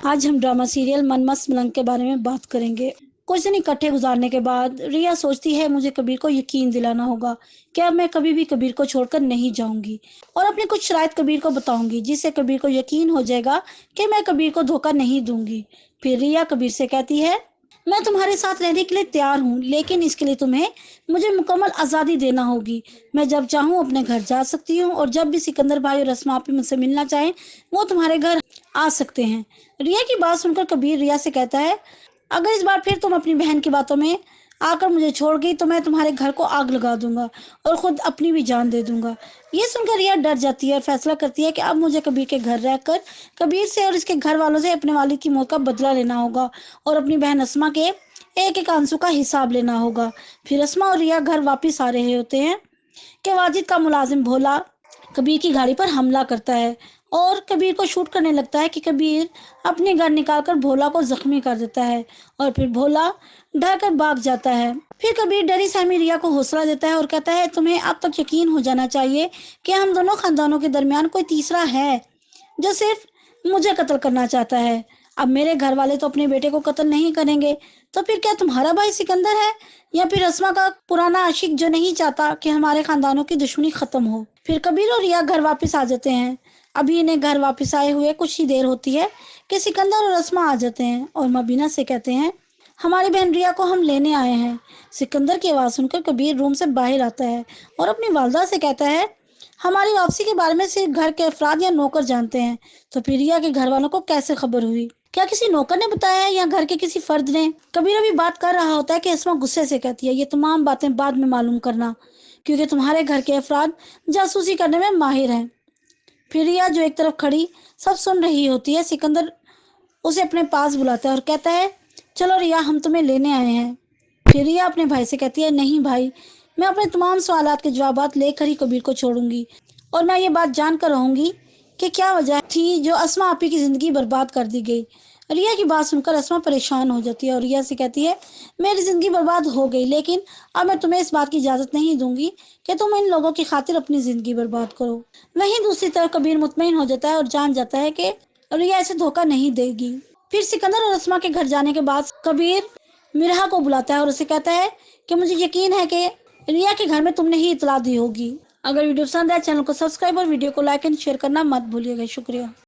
آج ہم drama serial من مست ملنگ کے بارے میں بات کریں گے۔ کچھ دن اکٹھے گزارنے کے بعد ریا سوچتی ہے مجھے کبیر کو یقین دلانا ہوگا کہ اب میں کبھی بھی کبیر کو چھوڑ کر نہیں جاؤں گی اور اپنی کچھ شرائط کبیر کو بتاؤں گی جس سے کبیر کو یقین ہو جائے گا کہ میں کبیر کو دھوکہ نہیں دوں گی۔ پھر ریا کبیر سے کہتی ہے میں تمہارے ساتھ رہنے کے لیے تیار ہوں، لیکن اس کے لیے تمہیں مجھے مکمل آزادی دینا ہوگی۔ میں جب چاہوں اپنے گھر جا سکتی ہوں اور جب بھی سکندر بھائی اور اسما آپی مجھ سے ملنا چاہیں وہ تمہارے گھر آ سکتے ہیں۔ ریا کی بات سن کر کبیر ریا سے کہتا ہے اگر اس بار پھر تم اپنی بہن کی باتوں میں آ کر مجھے چھوڑ گئی تو میں تمہارے گھر کو آگ لگا دوں گا اور خود اپنی بھی جان دے دوں گا۔ یہ سن کر ریا ڈر جاتی ہے اور فیصلہ کرتی ہے کہ اب مجھے کبیر کے گھر رہ کر کبیر سے اور اس کے گھر والوں سے اپنے والد کی موت کا بدلہ لینا ہوگا اور اپنی بہن اسما کے ایک ایک آنسو کا حساب لینا ہوگا۔ پھر اسما اور ریا گھر واپس آ رہے ہوتے ہیں کہ واجد کا ملازم بھولا کبیر کی گاڑی پر حملہ کرتا ہے اور کبیر کو شوٹ کرنے لگتا ہے کہ کبیر اپنی گن نکال کر بھولا کو زخمی کر دیتا ہے اور پھر بھولا ڈر کر بھاگ جاتا ہے۔ پھر کبیر ڈری سہمی ریا کو حوصلہ دیتا ہے اور کہتا ہے تمہیں اب تک یقین ہو جانا چاہیے کہ ہم دونوں خاندانوں کے درمیان کوئی تیسرا ہے جو صرف مجھے قتل کرنا چاہتا ہے۔ اب میرے گھر والے تو اپنے بیٹے کو قتل نہیں کریں گے تو پھر کیا تمہارا بھائی سکندر ہے یا پھر اسما کا پرانا عاشق جو نہیں چاہتا کہ ہمارے خاندانوں کی دشمنی ختم ہو۔ پھر کبیر اور ریا گھر واپس آ جاتے ہیں۔ ابھی انہیں گھر واپس آئے ہوئے کچھ ہی دیر ہوتی ہے کہ سکندر اور اسما آ جاتے ہیں اور مبینہ سے کہتے ہیں ہماری بہن ریا کو ہم لینے آئے ہیں۔ سکندر کی آواز سن کر کبیر روم سے باہر آتا ہے اور اپنی والدہ سے کہتا ہے ہماری واپسی کے بارے میں صرف گھر کے افراد یا نوکر جانتے ہیں، تو پھر ریا کے گھر والوں کو کیسے خبر ہوئی؟ کیا کسی نوکر نے بتایا یا گھر کے کسی فرد نے؟ کبیر ابھی بات کر رہا ہوتا ہے کہ اسما غصے سے کہتی ہے یہ تمام باتیں بعد میں معلوم کرنا کیونکہ تمہارے گھر کے افراد جاسوسی کرنے میں ماہر ہیں۔ پھر ریا جو ایک طرف کھڑی سب سن رہی ہوتی ہے، سکندر اسے اپنے پاس بلاتا ہے اور کہتا ہے چلو ریا ہم تمہیں لینے آئے ہیں۔ پھر ریا اپنے بھائی سے کہتی ہے نہیں بھائی، میں اپنے تمام سوالات کے جوابات لے کر ہی کبیر کو چھوڑوں گی اور میں یہ بات جان کر رہوں گی کہ کیا وجہ تھی جو اسما آپی کی زندگی برباد کر دی گئی۔ ریا کی بات سن کر اسما پریشان ہو جاتی ہے اور ریا سے کہتی ہے میری زندگی برباد ہو گئی لیکن اب میں تمہیں اس بات کی اجازت نہیں دوں گی کہ تم ان لوگوں کی خاطر اپنی زندگی برباد کرو۔ وہیں دوسری طرف کبیر مطمئن ہو جاتا ہے اور جان جاتا ہے کہ ریا ایسے دھوکہ نہیں دے گی۔ پھر سکندر اور اسما کے گھر جانے کے بعد کبیر مرہا کو بلاتا ہے اور اسے کہتا ہے کہ مجھے یقین ہے کہ ریا کے گھر میں تم نے ہی اطلاع دی ہوگی۔ اگر ویڈیو پسند ہے چینل کو سبسکرائب اور ویڈیو کو لائک اینڈ شیئر کرنا مت بھولیے گا۔ شکریہ۔